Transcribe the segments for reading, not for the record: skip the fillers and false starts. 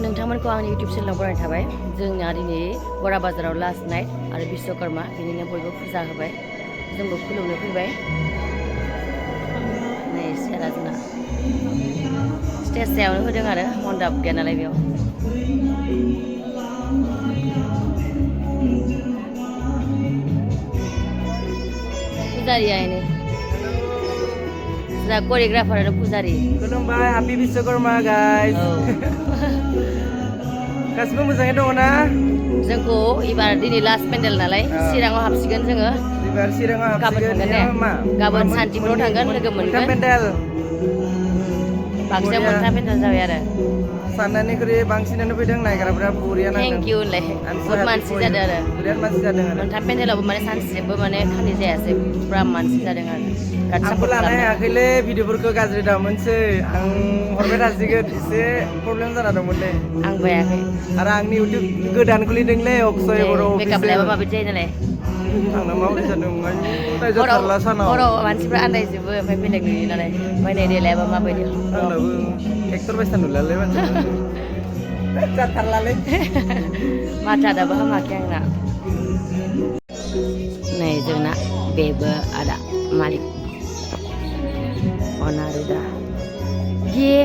नोंथांमोनखौ आंनि इउटुब चेनेलाव बरायनाय थाबाय। जोंना दिनै बरा बाजाराव लास्ट नाइट आरो बिश्वकर्मा बिनिनो बयबो फुजा होबाय, जोंबो खुलुमनो फैबाय। नै सेरा जोंना स्टेज सायावनो होदों आरो मन्दाब गैया नालाय बेयाव। फुजारिया इनो जोंना करिय'ग्राफार आरो फुजारि। खुलुमबाय, हापि बिश्वकर्मा गाइस। गासिबो मोजाङै दङ ना? जोंखौ एबार दिनै लास्ट पेन्डेल नालाय चिराङाव हाबसिगोन जोङो। एबार चिराङाव गाबोन हाबसिगोन। थांगोन दे, गाबोन सान्थिफुराव थांगोन, लोगो मोनगोन। पेन्डेल बाक्सायाव मोनथाम पेन्डेल जाबाय आरो साननायनिख्रुइ बांसिनानो फैदों, नायग्राफोरा बरिया नांदों। थेंक इउ होनलाय, बहुत मानसि जादों आरो बिराद मानसि जादों आरो मोनथाम पेन्डेलावबो माने सानसेबो माने खालि जायासै, पुरा मानसि जादों आरो बिराद आंबो सापर्ट लानो खालामदों। हायाखैलै, भिडिअफोरखौ गाज्रि दामोनसै। आं हरबाय थासिगोन, एसे प्रब्लेम जाना दंमोनलै। आंबो हायाखै आरो आंनि इउटुब गोदान खुलिदोंलै, अक्षय बर' मेकआप अफिसियेल। लायाबा माबायदि जायो नालाय। आंना माबोरै जादों जाथारला सानाव। हराव मानसिफ्रा आन्दायजोबो, ओमफ्राय बेलेग नुयो नालाय, ओमफ्राय नै देलायाबा माबायदि। आंनाबो एक्टर बायसा नुलालै मानसिफ्रा। जाथारलालै। माथा दाबो हामाखै आंना। नै जोंना बेबो आदा मालिक अनारुदा ये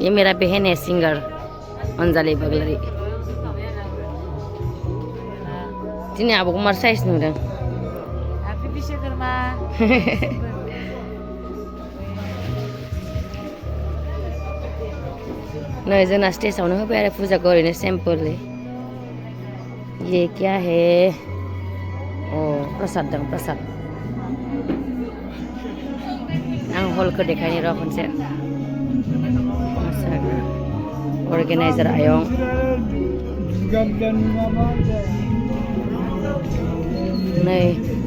ये मेरा बहन है सिंगर अंजलि बगलारी। दिनै आब'खौ मार साइज नुदों। हापि बिश्वकर्मा। नै जोंना स्टेजावनो होबाय आरो फुजाखौ ओरैनो सिम्पलै। ये क्या है? अ प्रसाद दं, प्रसाद। आं हलखौ देखायनि र' खनसे। अर्गेनाइजार आयं। नै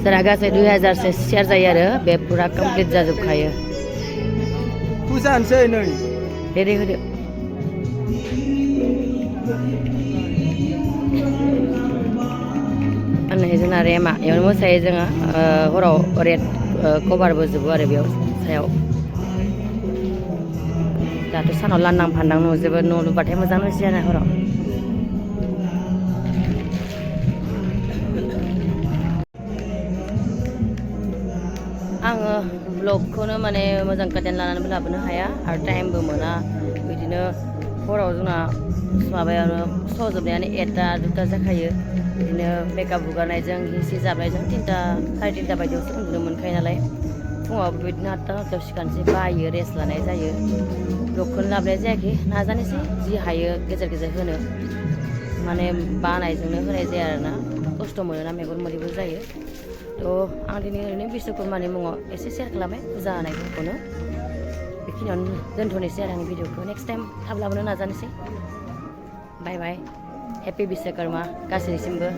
जोंहा गासै 2000सो सियार जायो आरो बे फुरा कमप्लिट जाजोबखायो। फुजा होनसै नै। दे होदो। नै जोंना रेमा बेयावनो मोसायो जोङो, हराव रेड कभारबो जोबो आरो बेयाव सायाव। दाथ' सानाव लांदां फान्दां नुजोबो, न' लुबाथाय मोजां नुसै आरो हराव। आङो ब्लगखौनो माने मोजां कन्टेन्ट लानानैबो लाबोनो हाया आरो टाइमबो मोना। बिदिनो हराव जोंना माबायावनो स' जोबनायानो 1टा 2टा जाखायो। बिदिनो मेकआप हुगारनायजों हिसि जाबनायजों 3टा 3:30 बायदियावसो उन्दुनो मोनखायो नालाय। फुङाव बिदिनो 8टा 9टायाव सिखारनोसै, बायो, रेस्ट लानाय जायो। ब्लगखौनो लाबोनाय जायाखै, नाजानोसै जि हायो गेजेर गेजेर होनो। माने बानायजोंनो होनाय जाया आरोना, खस्थ' मोनोना, मेगन मोदैबो जायो। थ' आं दिनै ओरैनो बिश्वकर्मानि मुङाव एसे सेयार खालामबाय फुजा होनायफोरखौनो। बेखिनियावनो दोनथ'नोसै आरो आंनि भिडिअखौ। नेक्स्ट टाइम थाब लाबोनो नाजानोसै। बाय बाय, हेपि बिश्वकर्मा गासैनिसिमबो।